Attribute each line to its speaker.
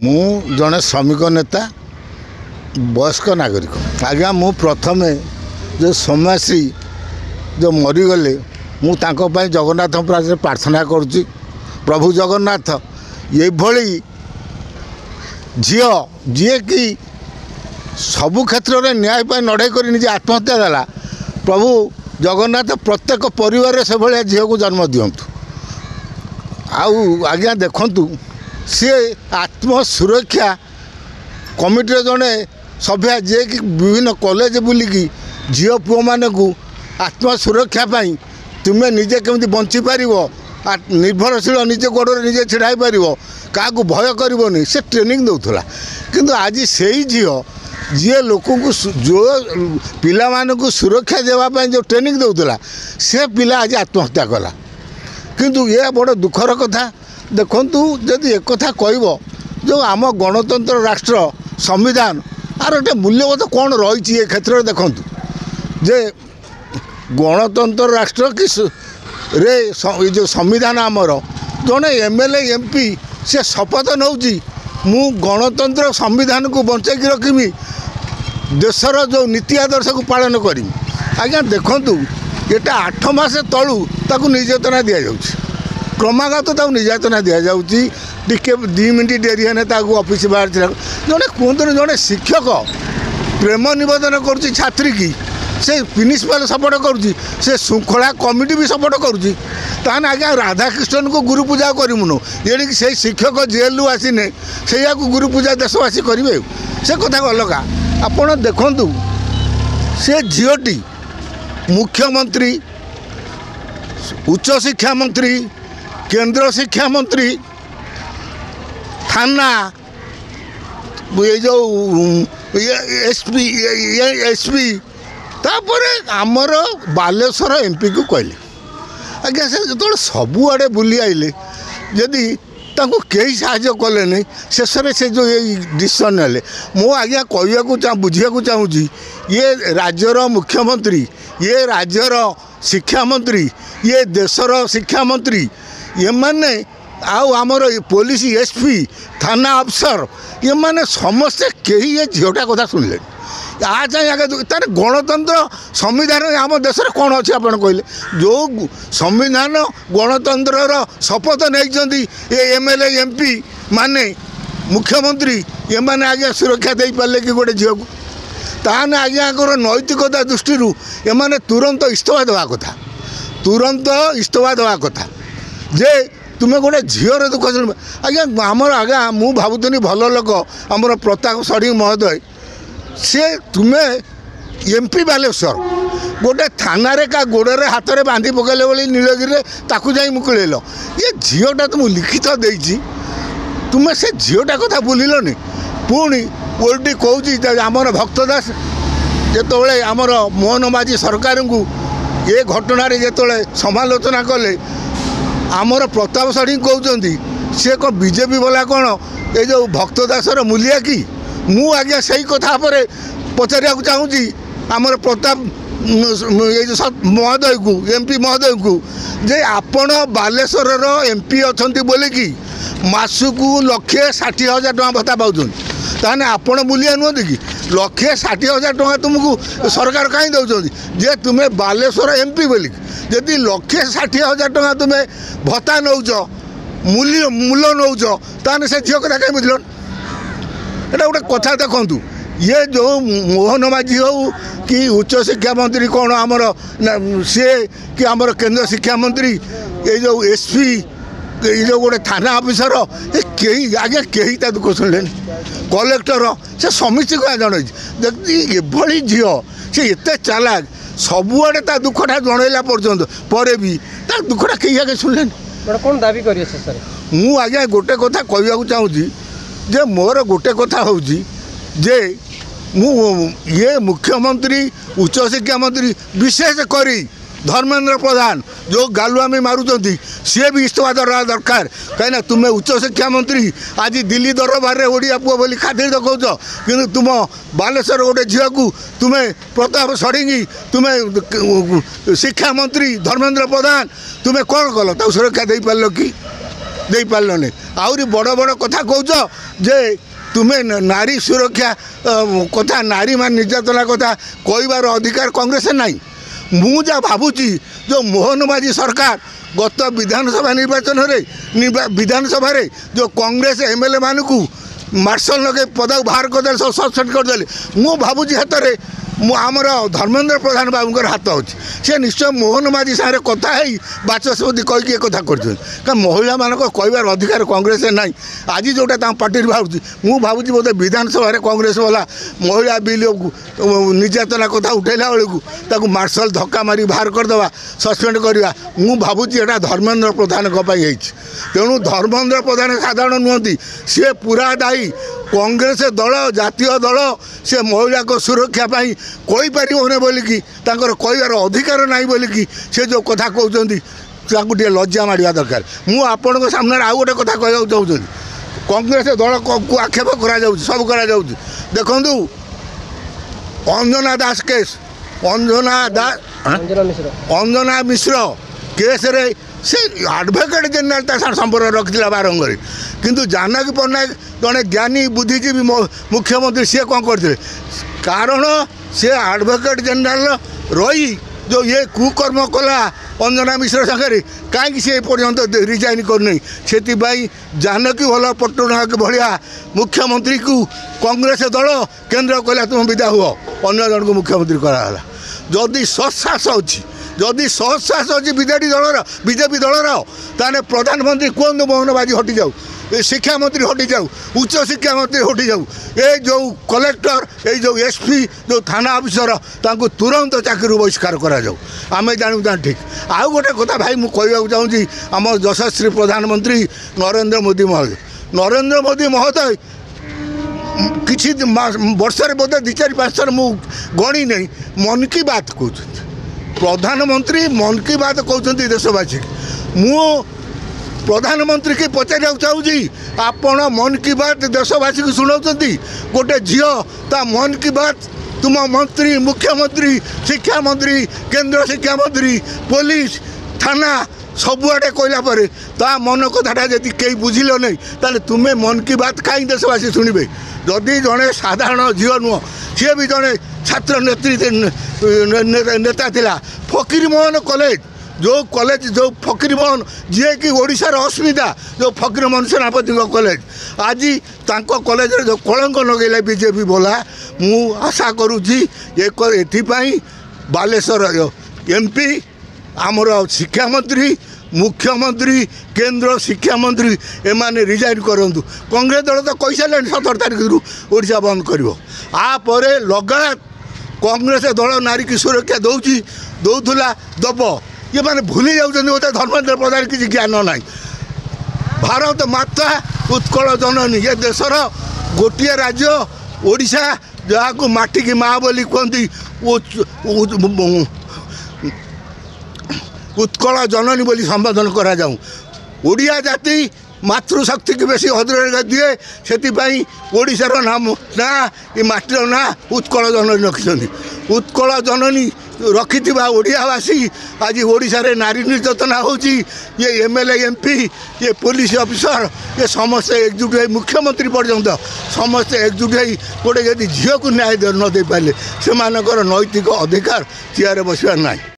Speaker 1: ମୁଁ ଜଣେ ଶ୍ରମିକ ନେତା ବୟସ୍କ ନାଗରିକ ଆଜ୍ଞା। ମୁଁ ପ୍ରଥମେ जो समाश्री जो मरीगले मु जगन्नाथ प्रार्थना करुच्ची प्रभु जगन्नाथ ये भली झील जी कि सबु क्षेत्र में न्याय लड़ाई कर निजे आत्महत्या देला प्रभु जगन्नाथ प्रत्येक परिवार से भाया झील को जन्म दिंतु आज्ञा देखु सी आत्म सुरक्षा कमिटी जड़े सभ्या जे कि विभिन्न कॉलेज बुलिकी झील पुओ मान को आत्म सुरक्षा तुम्हें निजे केमती बंची पार निर्भरशील निजे गोड़े निजे छिड़ा पार क्या भय करनी से ट्रेनिंग दौला किंतु आज से ही झील जी लोक को जो पिला मानू सुरक्षा देवाई जो ट्रेनिंग दौला से पिला आज आत्महत्या कला किंतु ये बड़ दुखर कथा देखु जदि एक कथा कह जो आम गणतंत्र राष्ट्र संविधान आर गोटे मूल्यबोध कौन रही क्षेत्र में देखु जे गणतंत्र राष्ट्र कि रे जो संविधान आमर जड़े एमएलए एमपी से शपथ नौ मु गणतंत्र संविधान को बचाई रखी देशर जो नीति आदर्श को पालन करी आज्ञा देखु एटा 8 मास तलू ताकू निर्यातना दि जाऊँगी क्रमागत निर्यातना दि जाऊँगी टिके 2 मिनट डेरी है ऑफिस बाहर जड़े कहते जड़े शिक्षक प्रेम निवेदन करुच्ची छात्री की से प्रिंसिपाल सपोर्ट करुच्ची से श्रृंखला कमिटी भी सपोर्ट करुच्ची ताने आज्ञा राधाकृष्णन को गुरु पूजा करूँ ये से शिक्षक जेल आसीने से गुरु पूजा देशवासी करेंगे से कथा अलगा आपण देखु से झीलटी मुख्यमंत्री उच्च शिक्षा मंत्री केंद्र शिक्षा मंत्री थाना ये जो एसपी तापर आमर बालेश्वर एमपी को कहले आज्ञा से जो सबुआड़े बुली आइले जदि तांको कई साहाय्य कले नहीं शेष से जो ये डिसीजन नेले मो आज्ञा कहूँ बुझा चाहूँगी ये राज्यर मुख्यमंत्री ये राज्यर शिक्षा मंत्री ये देशर शिक्षा मंत्री ये माने आमर पुलिस एसपी थाना अफसर ये माने समस्ते कहीं ये झीलटा कथा शुणिले आज तार गणतंत्र संविधान आम देश कौन अच्छे आप कहले जो संविधान गणतंत्र शपथ नहीं ये एमएलए एमपी माने मुख्यमंत्री ये माने आज्ञा सुरक्षा दे पारे कि गोटे झील को ताने आज्ञा नैतिकता दृष्टि एमाने तुरंत इस्तफा देवा कथा तुरंत इस्तफा देवा कथा जे तुम्हें गोटे झीर दुख आज्ञा आमर आज्ञा मु भावुनी भल लोक आमर प्रताप षड़ी महोदय सी तुम्हें एमपी बालेश्वर गोटे थाना का गोड़े हाथ में बांधी पकड़े बोली नीलगिरी ताकू जा मुकुल ये झीलटा तुम लिखित देती तुम्हें से झीलटा कथा बुलनी पुणी ओल्टी कहूँ आमर भक्त दास जो आमर मोहन माझी सरकार को ये घटना जो समालोचना कले आमर प्रताप षड़ी कहते सी कौन बीजेपी वाला कौन ये जो भक्त दासर मूलिया कि मु आज्ञा से कथा पर पचार चाहूँगी आमर प्रताप ये जो महोदय को एमपी महोदय को जे आपण बालेश्वर एमपी अच्छा बोलिकी मासकू 1,60,000 टका भत्ता पाँच ताने आपण मूलिया नुहति कि 1,60,000 टका तुमको सरकार कहीं दौरान जे तुम्हें बालेश्वर एमपी बोलिकी जदि 1,60,000 टका तुम्हें भत्ता नौच मूल्य नौच ताने से झील कथा कहीं बुझल एटा गोटे कथा देखु ये जो मोहन माझी हो कि उच्च शिक्षा मंत्री कौन आमर सी कि आमर केंद्र शिक्षा मंत्री ये जो एसपी ये जो गोटे थाना ऑफिसर ये कहीं आगे कहीं ता दुख शुणिले कलेक्टर से समिति को जन देखती ये झील से एत चालाक सबुआड़े ता दुखटा जनइला पर्यंत पर भी ता दुखटा कहीं आगे शुणिले
Speaker 2: कौन दाबी करिए सर
Speaker 1: मु आज्ञा गोटे कथा कहवाक चाहूँगी जे मोर गोटे कथा हूँ जे ये मुख्यमंत्री उच्च शिक्षा मंत्री विशेष करी धर्मेंद्र प्रधान जो गालुआमी मारुंट सी भी इस्तफा दरकार दरकार कहीं तुम्हें उच्च शिक्षा मंत्री आज दिल्ली दरबार में ओडिया पुआ बोली खातिर देखौच कि तुम बालेश्वर गोटे झील को तुम्हें प्रताप षड़ी तुम्हें शिक्षा मंत्री धर्मेंद्र प्रधान तुम्हें कौन कल सुरक्षा दे पार कि दे पारलनि आउरी बड़ बड़ कथा कौच जे तुम्हें नारी सुरक्षा कथा नारी मान निर्यातना कथा कहबार अधिकार कांग्रेस नहीं मु जा भावुची जो मोहन माझी सरकार गत विधानसभा निर्वाचन रे विधानसभा रे जो कांग्रेस एमएलए मान को मार्शल लगे पदा बाहर करदे सस्पेंड करदे मु भावुची हाथ में आमर धर्मेन्द्र प्रधान बाबूर हाथ अच्छे सी निश्चय मोहन माझी सारे कथा बाचस्पति कहीकि कथा कर महिला मान कहबार अधिकार कांग्रेस ना आज जोटा पार्टी बाहर मु भावुँ बोधे विधानसभा कांग्रेस वाला महिला बिल निर्यातना कथा उठेला बेलू मार्शल धक्का मारी बाहर करदे सस्पेंड करवा मु भावुँ यहाँ धर्मेन्द्र प्रधान तेणु धर्मेन्द्र प्रधान साधारण नुहति सी पूरा दायी कांग्रेस दल जातीय दल से महिला को सुरक्षा पाई कोई पारिबने बोलिकी तांकर कहबार अधिकार नहीं बोलिकी से जो कथा कहते टे लज्जा मारिया दरकार मु आपण सामने आउ गोटे कथा कहना चाहूँ कांग्रेस दल को आक्षेप करा सब करा देखु अंजना दास केस अंजना मिश्र केस रे से एडवोकेट जनरल संपर्क रखी बारंगर किंतु जानकी पट्टनायक जड़े ज्ञानी बुद्धिजीवी मुख्यमंत्री सी कौन करते कारण से एडवोकेट जनरल रही जो ये कुकर्म कला अंजना मिश्र सागर कहीं सी पर्यंत रिजाइन करनी से जानकी भल पट्टनायक भाया मुख्यमंत्री को कांग्रेस दल केन्द्र कहला तुम विदा हुआ अन्य जन को मुख्यमंत्री कराला जदि सत्साहस अच्छी जदि सहसाहस अच्छी बीजेपी दलर ताने प्रधानमंत्री कहतु मोहन माझी हटि जाऊ शिक्षा मंत्री हटि जाऊ उच्च शिक्षा मंत्री हटि जाऊ ये जो कलेक्टर ये जो एसपी जो थाना अफिसर तांको तुरंत चाकरी बहिष्कार करा जाऊ आम जानू ठीक आउ गोटे कथा भाई मुझे चाहूँगी आम यशस्वी प्रधानमंत्री नरेंद्र मोदी महोदय किसी वर्षे बोधे 2-4-5 थर मु गणी नहीं मन की बात कहते प्रधानमंत्री मन की बात कहते देशवासी मु प्रधानमंत्री की पचार चाहूँगी आपण मन की बात देशवासी को शुणाऊँगी गोटे झील ता मन की बात तुम मंत्री मुख्यमंत्री शिक्षा मंत्री केंद्र शिक्षा मंत्री पुलिस थाना सबुआडे कहला ता मन कथाटा जदि कई बुझिल नहीं ताले तुम्हें मन की बात कहीं देशवासी शुणे जदि जड़े साधारण झील नुह सी भी जड़े छात्र नेतृत्व नेता थिला फकीर मोहन कॉलेज जो फकीर मोहन जी कि ओडिशार अस्मिता जो फकीर मोहन सेनापति कॉलेज आज तांको कॉलेज रे जो कलंक लगेला बीजेपी बोला मु आशा करुच्ची एपाई बालेश्वर एमपी आमर शिक्षा मंत्री मुख्यमंत्री केंद्र शिक्षा मंत्री एमाने रिजाइन करंतु कांग्रेस दल तो कही सारे 17 तारिख रु ओडिशा बंद कर लगात कांग्रेस दल नारी की सुरक्षा दौला दब ये माने भूली जाते धर्मेन्द्र प्रधान किसी ज्ञान ना भारत माता उत्कल जननी ये देशर गोटे राज्य ओडिशा जहाँ को माटी की माँ बोली कहती उत्कल जननी बोली संबोधन करा जाऊँ ओडिया जाति मातृशक्ति की बेसी अग्रता दिए से ओडिशार नाम ना ये माटीर ना उत्कल जननी रखिंट उत्कल जननी रखि ओडियावासी आज ओडिशा रे नारी निर्यातना होची ये एमएलए एमपी ये पुलिस ऑफिसर ये समस्त एकजुट हो मुख्यमंत्री पर्यंत समस्त एकजुट हो गोटे जदि झील को न्याय न दे पारे से नैतिक अधिकार चेयर बसवार ना।